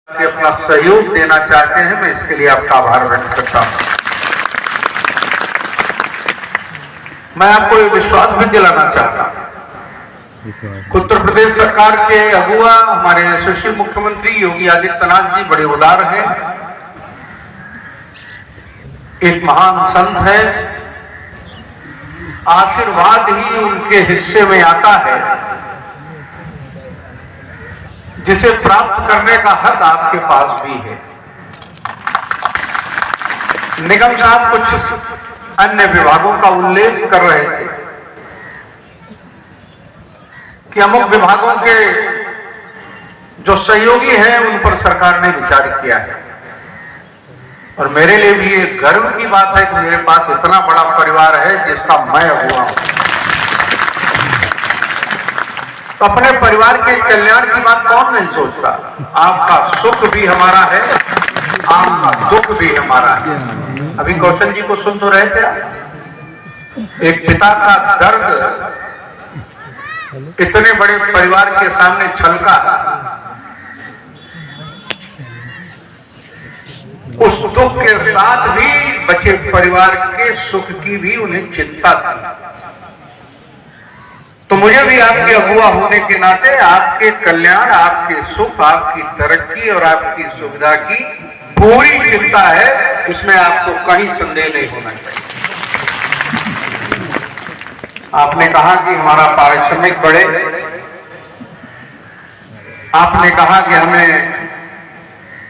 कि अपना सहयोग देना चाहते हैं, मैं इसके लिए आपका आभार व्यक्त करता हूं। मैं आपको एक विश्वास भी दिलाना चाहता हूं, उत्तर प्रदेश सरकार के अगुआ हमारे यशस्वी मुख्यमंत्री योगी आदित्यनाथ जी बड़े उदार हैं, एक महान संत है, आशीर्वाद ही उनके हिस्से में आता है, जिसे प्राप्त करने का हक आपके पास भी है। निगम साहब कुछ अन्य विभागों का उल्लेख कर रहे थे कि अमुक विभागों के जो सहयोगी हैं उन पर सरकार ने विचार किया है, और मेरे लिए भी एक गर्व की बात है कि मेरे पास इतना बड़ा परिवार है जिसका मैं अगुआ हूं। तो अपने परिवार के कल्याण की बात कौन नहीं सोचता। आपका सुख भी हमारा है, आपका दुख भी हमारा है। अभी कौशल जी को सुन तो रहे थे, एक पिता का दर्द इतने बड़े परिवार के सामने छलका, उस दुख के साथ भी बचे परिवार के सुख की भी उन्हें चिंता थी। तो मुझे भी आपके अगुआ होने के नाते आपके कल्याण, आपके सुख, आपकी तरक्की और आपकी सुविधा की पूरी चिंता है, इसमें आपको कहीं संदेह नहीं होना चाहिए। आपने कहा कि हमारा पारिश्रमिक बढ़े, आपने कहा कि हमें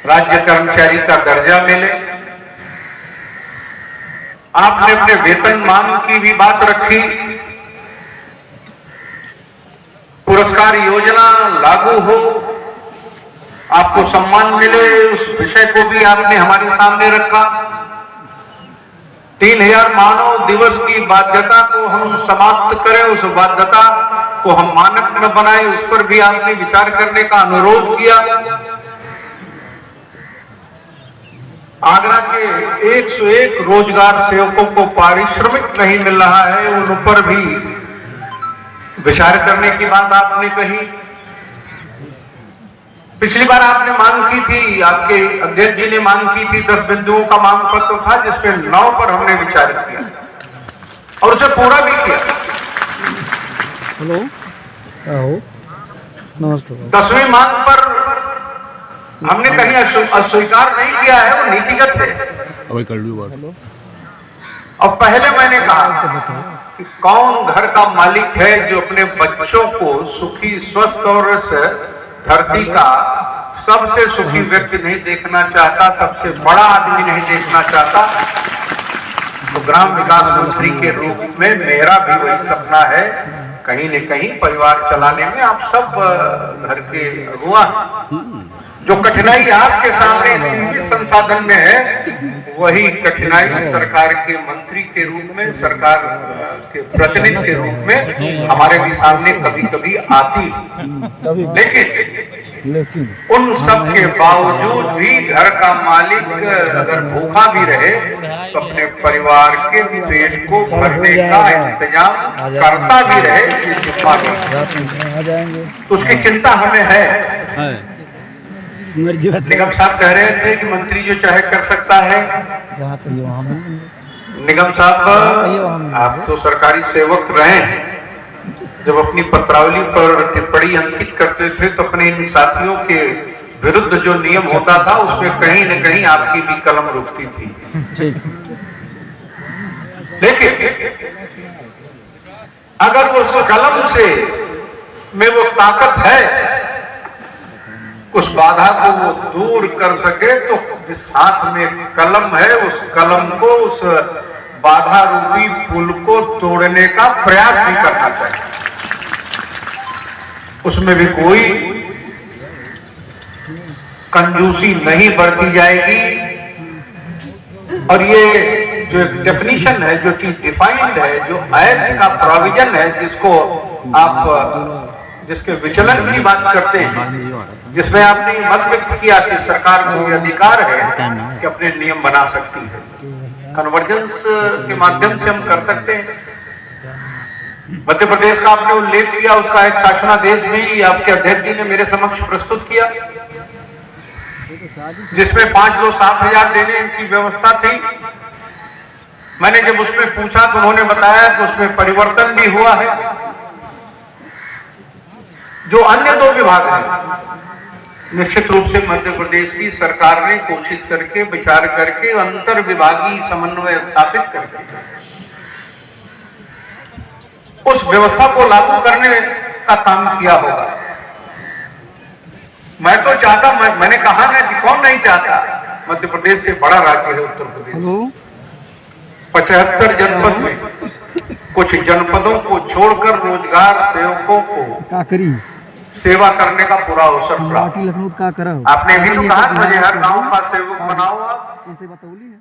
राज्य कर्मचारी का दर्जा मिले, आपने अपने वेतनमान की भी बात रखी, पुरस्कार योजना लागू हो, आपको सम्मान मिले, उस विषय को भी आपने हमारे सामने रखा। 3000 मानव दिवस की बाध्यता को हम समाप्त करें, उस बाध्यता को हम मानक न बनाएं, उस पर भी आपने विचार करने का अनुरोध किया। आगरा के 101 रोजगार सेवकों को पारिश्रमिक नहीं मिल रहा है, उन पर भी विचार करने की बात आपने कही। पिछली बार आपने मांग की थी, आपके अध्यक्ष जी ने मांग की थी, 10 बिंदुओं का मांग पत्र था जिसपे 9 पर हमने विचार किया और उसे पूरा भी किया। हेलो, नमस्कार। 10वीं मांग पर हमने कहीं अस्वीकार नहीं किया है, वो नीतिगत है। और पहले मैंने कहा कि कौन घर का मालिक है जो अपने बच्चों को सुखी, स्वस्थ और इस धरती का सबसे सुखी व्यक्ति नहीं देखना चाहता, सबसे बड़ा आदमी नहीं देखना चाहता। तो ग्राम विकास मंत्री के रूप में मेरा भी वही सपना है, कहीं न कहीं परिवार चलाने में आप सब घर के अगुआ, जो कठिनाई आपके सामने सीमित संसाधन में है, वही कठिनाई सरकार के मंत्री के रूप में, सरकार के प्रतिनिधि के रूप में हमारे भी सामने कभी कभी आती। लेकिन उन सब के बावजूद भी घर का मालिक अगर भूखा भी रहे तो अपने परिवार के पेट को भरने का इंतजाम करता भी रहे, तो उसकी चिंता हमें है। निगम साहब कह रहे थे कि मंत्री जो चाहे कर सकता है। निगम साहब, आप तो सरकारी सेवक रहे, जब अपनी पत्रावली पर टिप्पणी अंकित करते थे तो अपने इन साथियों के विरुद्ध जो नियम होता था उसमें कहीं न कहीं आपकी भी कलम रुकती थी। लेकिन अगर वो उस कलम से में वो ताकत है, उस बाधा को वो दूर कर सके, तो जिस हाथ में कलम है उस कलम को, उस बाधा रूपी पुल को तोड़ने का प्रयास भी करना चाहिए। उसमें भी कोई कंजूसी नहीं बरती जाएगी। और ये जो एक डेफिनेशन है, जो चीज डिफाइंड है, जो एक्ट का प्रोविजन है, जिसको आप जिसके विचलन की बात करते हैं, जिसमें आपने मत व्यक्त किया कि सरकार को यह अधिकार है कि अपने नियम बना सकती है, कन्वर्जेंस के माध्यम से हम कर सकते हैं। मध्य प्रदेश का आपने उल्लेख किया, उसका एक शासनादेश भी आपके अध्यक्ष जी ने मेरे समक्ष प्रस्तुत किया। जिसमें 5 लोग 7,000 देने की व्यवस्था थी। मैंने जब उसमें पूछा तो उन्होंने बताया कि उसमें परिवर्तन भी हुआ है। जो अन्य 2 विभाग हैं, निश्चित रूप से मध्य प्रदेश की सरकार ने कोशिश करके विचार करके अंतर विभागीय समन्वय स्थापित करके उस व्यवस्था को लागू करने का काम किया होगा। मैं तो चाहता, मैंने कहा ना कि कौन नहीं चाहता। मध्य प्रदेश से बड़ा राज्य है उत्तर प्रदेश। 75 जनपद में कुछ जनपदों को छोड़कर रोजगार सेवकों को सेवा करने का पूरा अवसर प्राप्त। लखनऊ का करा आपने भी तो कहा मुझे हर गांव का सेवक बनाओ आप। इनसे बात बोली है।